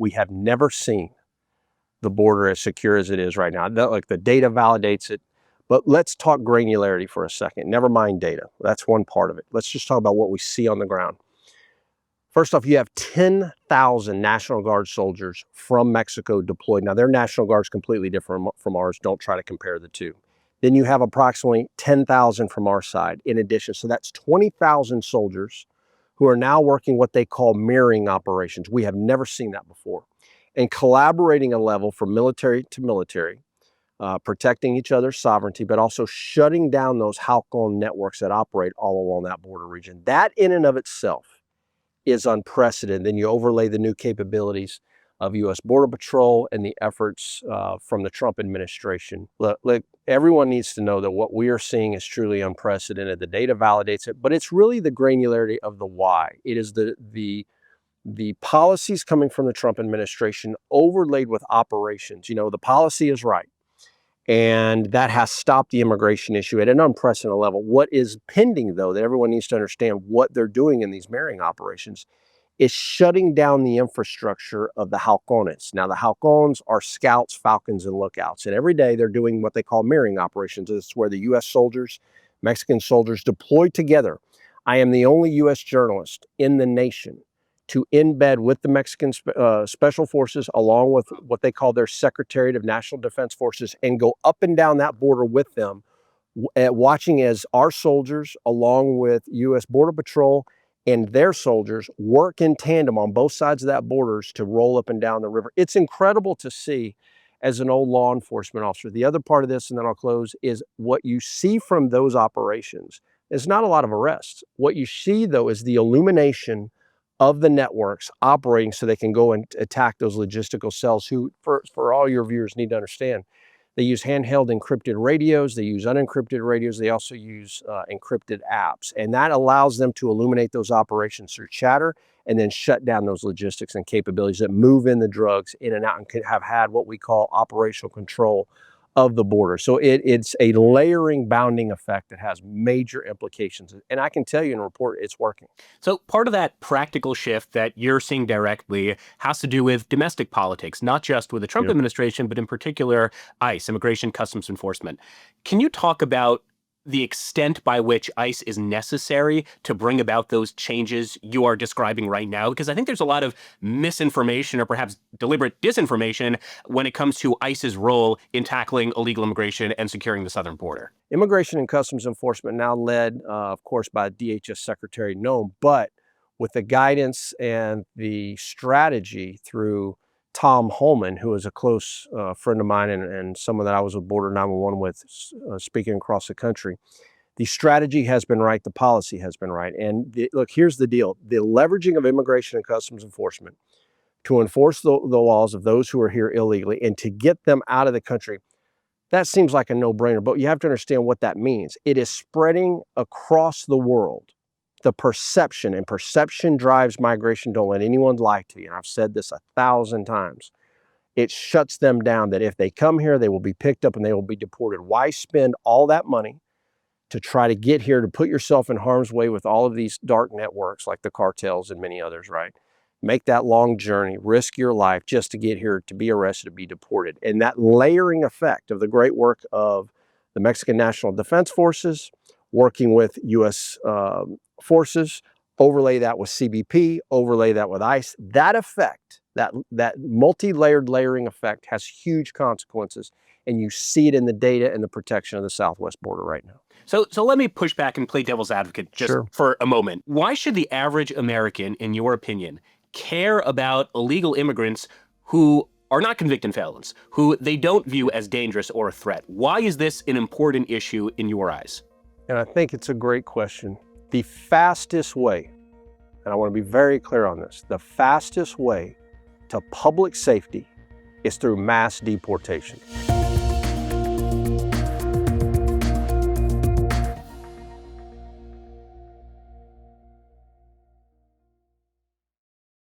we have never seen the border as secure as it is right now. Like the data validates it, but let's talk granularity for a second. Never mind data. That's one part of it. Let's just talk about what we see on the ground. First off, you have 10,000 National Guard soldiers from Mexico deployed. Now, their National Guard is completely different from ours. Don't try to compare the two. Then you have approximately 10,000 from our side in addition. So that's 20,000 soldiers who are now working what they call mirroring operations. We have never seen that before. And collaborating a level from military to military, protecting each other's sovereignty, but also shutting down those halcon networks that operate all along that border region. That in and of itself is unprecedented. Then you overlay the new capabilities of U.S. Border Patrol and the efforts from the Trump administration. Look, everyone needs to know that what we are seeing is truly unprecedented. The data validates it, but it's really the granularity of the why. It is the policies coming from the Trump administration overlaid with operations. You know, the policy is right, and that has stopped the immigration issue at an unprecedented level. What is pending, though, that everyone needs to understand what they're doing in these marrying operations is shutting down the infrastructure of the halcones. Now, the halcones are scouts, falcons, and lookouts, and every day they're doing what they call marrying operations. It's where the U.S. soldiers, Mexican soldiers deployed together. I am the only U.S. journalist in the nation to embed with the Mexican Special Forces, along with what they call their Secretariat of National Defense Forces, and go up and down that border with them, watching as our soldiers, along with U.S. Border Patrol and their soldiers, work in tandem on both sides of that borders to roll up and down the river. It's incredible to see as an old law enforcement officer. The other part of this, and then I'll close, is what you see from those operations is not a lot of arrests. What you see, though, is the illumination of the networks operating so they can go and attack those logistical cells who, for all your viewers, need to understand, they use handheld encrypted radios, they use unencrypted radios, they also use encrypted apps. And that allows them to illuminate those operations through chatter and then shut down those logistics and capabilities that move in the drugs in and out and have had what we call operational control of the border. So it's a layering, bounding effect that has major implications. And I can tell you in a report, it's working. So part of that practical shift that you're seeing directly has to do with domestic politics, not just with the Trump administration, but in particular, ICE, Immigration Customs Enforcement. Can you talk about the extent by which ICE is necessary to bring about those changes you are describing right now? Because I think there's a lot of misinformation or perhaps deliberate disinformation when it comes to ICE's role in tackling illegal immigration and securing the southern border. Immigration and Customs Enforcement, now led, of course, by DHS Secretary Noem, but with the guidance and the strategy through Tom Holman, who is a close friend of mine and someone that I was with Border 911 with, speaking across the country. The strategy has been right. The policy has been right. And look, here's the deal. The leveraging of Immigration and Customs Enforcement to enforce the laws of those who are here illegally and to get them out of the country, that seems like a no-brainer. But you have to understand what that means. It is spreading across the world. The perception, and perception drives migration. Don't let anyone lie to you. And I've said this 1,000 times. It shuts them down that if they come here, they will be picked up and they will be deported. Why spend all that money to try to get here, to put yourself in harm's way with all of these dark networks like the cartels and many others, right? Make that long journey, risk your life just to get here, to be arrested, to be deported. And that layering effect of the great work of the Mexican National Defense Forces, working with U.S. forces, overlay that with CBP, overlay that with ICE, that effect, that multi-layered layering effect has huge consequences. And you see it in the data and the protection of the southwest border right now. So let me push back and play devil's advocate just for a moment. Why should the average American, in your opinion, care about illegal immigrants who are not convicted felons, who they don't view as dangerous or a threat? Why is this an important issue in your eyes? And I think it's a great question. The fastest way, and I want to be very clear on this, the fastest way to public safety is through mass deportation.